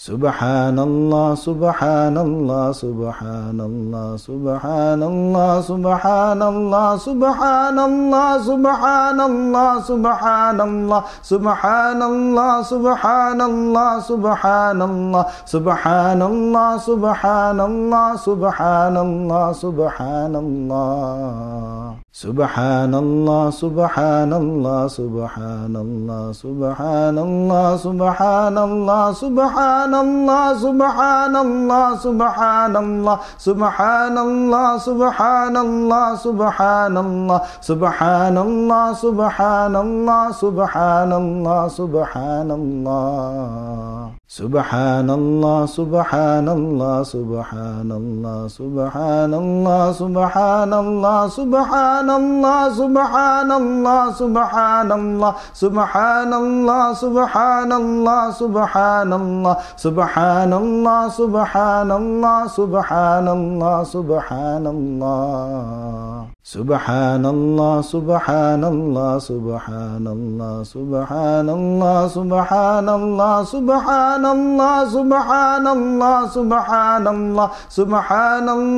Subhanallah, subhanallah, subhanallah, subhanallah, subhanallah, subhanallah, subhanallah, subhanallah, subhanallah, subhanallah, subhanallah, subhanallah, subhanallah, subhanallah, subhanallah. Subhanallah, subhanallah, subhanallah, subhanallah, subhanallah, subhanallah, subhanallah, subhanallah, subhanallah, subhanallah, subhanallah, subhanallah, subhanallah, subhanallah, subhanallah. Subhanallah, subhanallah, subhanallah, subhanallah, subhanallah, subhanallah, subhanallah, subhanallah, subhanallah, subhanallah, subhanallah, subhanallah, subhanallah, subhanallah, subhanallah. Subhanallah, subhanallah, subhanallah, subhanallah, subhanallah, subhanallah, subhanallah, subhanallah, subhanallah, subhanallah, subhanallah, subhanallah, subhanallah, subhanallah, subhanallah. Subhanallah, subhanallah, subhanallah, subhanallah, subhanallah,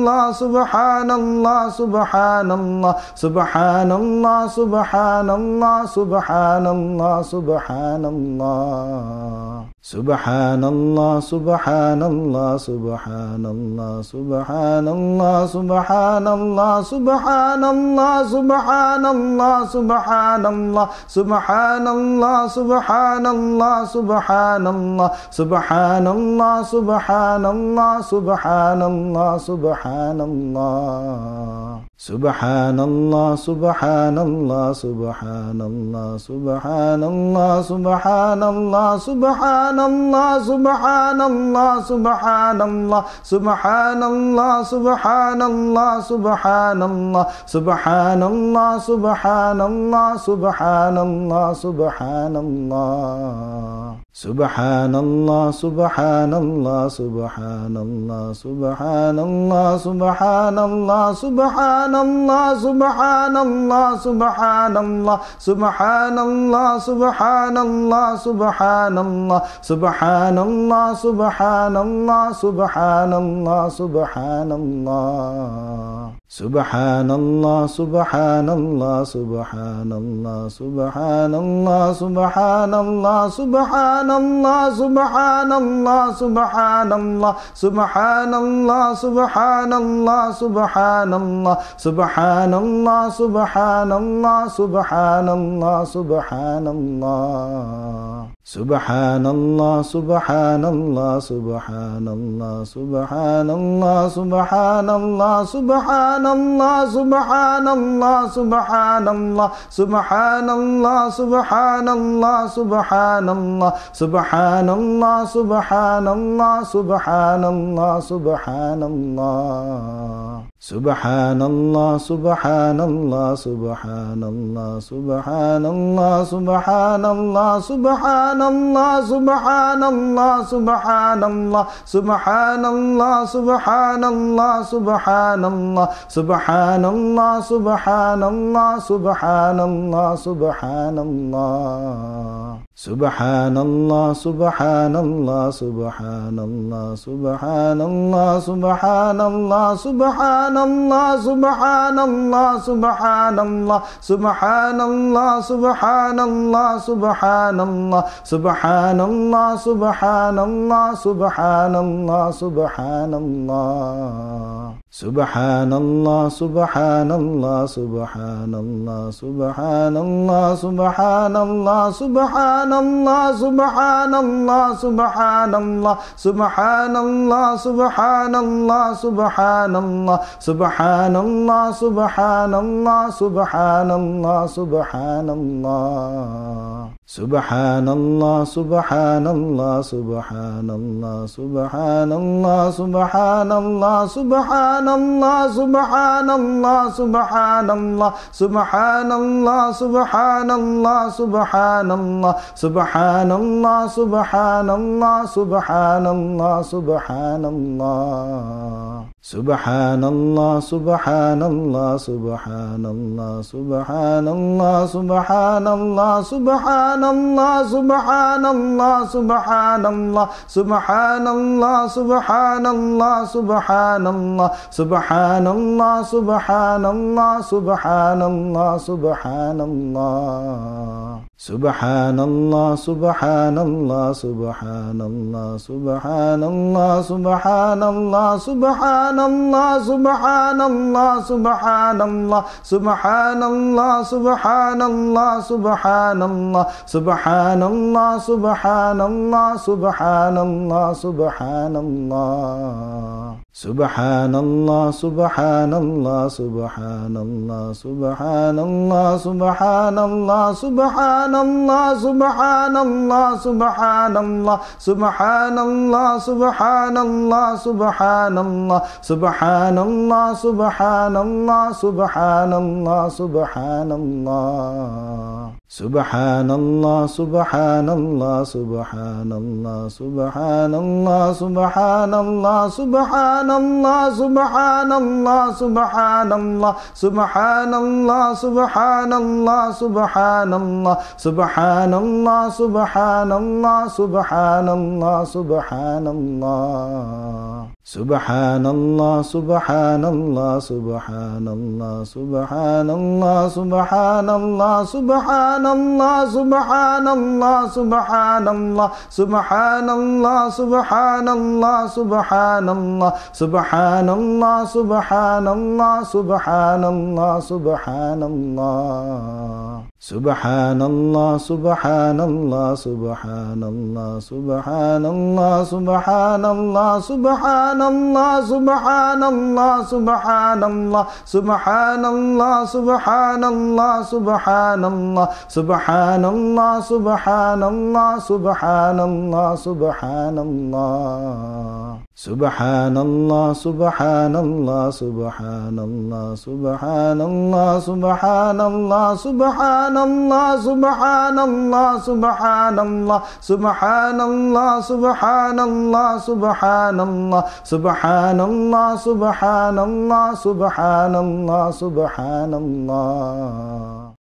subhanallah, subhanallah, subhanallah, subhanallah, subhanallah, subhanallah, subhanallah, subhanallah, subhanallah, subhanallah. Subhanallah, subhanallah, subhanallah, subhanallah, subhanallah, subhanallah, subhanallah, subhanallah, subhanallah, subhanallah, subhanallah, subhanallah, subhanallah, subhanallah, subhanallah. Subhanallah, subhanallah, subhanallah, subhanallah, subhanallah, subhanallah, subhanallah, subhanallah, subhanallah, subhanallah, subhanallah, subhanallah, subhanallah, subhanallah, subhanallah. Subhanallah, subhanallah, subhanallah, subhanallah, subhanallah, subhanallah, subhanallah, subhanallah, subhanallah, subhanallah, subhanallah, subhanallah, subhanallah, subhanallah, subhanallah. Subhanallah, subhanallah, subhanallah, subhanallah, subhanallah, subhanallah, subhanallah, subhanallah, subhanallah, subhanallah, subhanallah, subhanallah, subhanallah, subhanallah, subhanallah. Subhanallah, subhanallah, subhanallah, subhanallah, subhanallah, subhanallah, subhanallah, subhanallah, subhanallah, subhanallah, subhanallah, subhanallah, subhanallah, subhanallah, subhanallah. Subhanallah, subhanallah, subhanallah, subhanallah, subhanallah, subhanallah, subhanallah, subhanallah, subhanallah, subhanallah, subhanallah, subhanallah, subhanallah, subhanallah, subhanallah. Subhanallah, subhanallah, subhanallah, subhanallah, subhanallah, subhanallah, subhanallah, subhanallah, subhanallah, subhanallah, subhanallah, subhanallah, subhanallah, subhanallah, subhanallah. Subhanallah, subhanallah, subhanallah, subhanallah, subhanallah, subhanallah, subhanallah, subhanallah, subhanallah, subhanallah, subhanallah, subhanallah, subhanallah, subhanallah, subhanallah. Subhanallah, subhanallah, subhanallah, subhanallah, subhanallah, subhanallah, subhanallah, subhanallah, subhanallah, subhanallah, subhanallah, subhanallah, subhanallah, subhanallah, subhanallah. Subhanallah, subhanallah, subhanallah, subhanallah, subhanallah, subhanallah, subhanallah, subhanallah, subhanallah, subhanallah, subhanallah, subhanallah, subhanallah, subhanallah, subhanallah. Subhanallah, subhanallah, subhanallah, subhanallah, subhanallah, subhanallah, subhanallah, subhanallah, subhanallah, subhanallah, subhanallah, subhanallah, subhanallah, subhanallah, subhanallah. Subhanallah, subhanallah, subhanallah, subhanallah, subhanallah, subhanallah, subhanallah, subhanallah, subhanallah, subhanallah, subhanallah, subhanallah, subhanallah, subhanallah, subhanallah. Subhanallah, subhanallah, subhanallah, subhanallah, subhanallah, subhanallah, subhanallah, subhanallah, subhanallah, subhanallah, subhanallah, subhanallah, subhanallah, subhanallah, subhanallah. Subhanallah, subhanallah, subhanallah, subhanallah, subhanallah, subhanallah, subhanallah, subhanallah, subhanallah, subhanallah, subhanallah, subhanallah, subhanallah, subhanallah, subhanallah. Subhanallah, subhanallah, subhanallah, subhanallah, subhanallah, subhanallah, subhanallah, subhanallah, subhanallah, subhanallah, subhanallah, subhanallah, subhanallah, subhanallah, subhanallah.